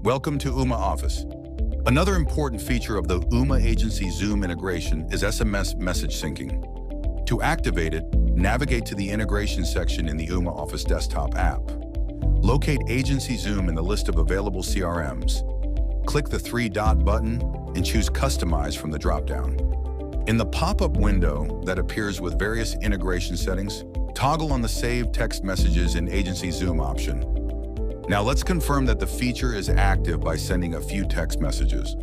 Welcome to Ooma Office. Another important feature of the Ooma AgencyZoom integration is SMS message syncing. To activate it, navigate to the integration section in the Ooma Office desktop app. Locate AgencyZoom in the list of available CRMs. Click the three-dot button and choose Customize from the drop-down. In the pop-up window that appears with various integration settings, toggle on the Save Text Messages in AgencyZoom option. Now let's confirm that the feature is active by sending a few text messages.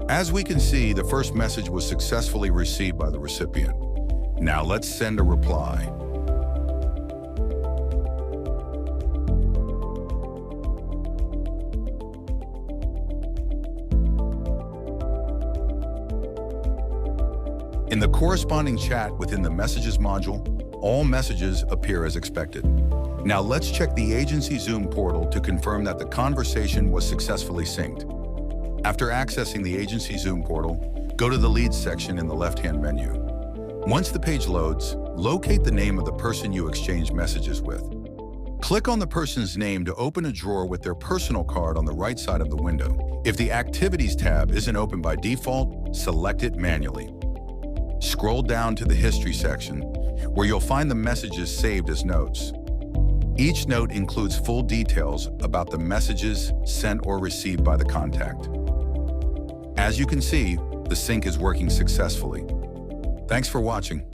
As we can see, the first message was successfully received by the recipient. Now let's send a reply. In the corresponding chat within the Messages module, all messages appear as expected. Now let's check the AgencyZoom portal to confirm that the conversation was successfully synced. After accessing the AgencyZoom portal, go to the Leads section in the left-hand menu. Once the page loads, locate the name of the person you exchanged messages with. Click on the person's name to open a drawer with their personal card on the right side of the window. If the Activities tab isn't open by default, select it manually. Scroll down to the History section, where you'll find the messages saved as notes. Each note includes full details about the messages sent or received by the contact. As you can see, the sync is working successfully. Thanks for watching.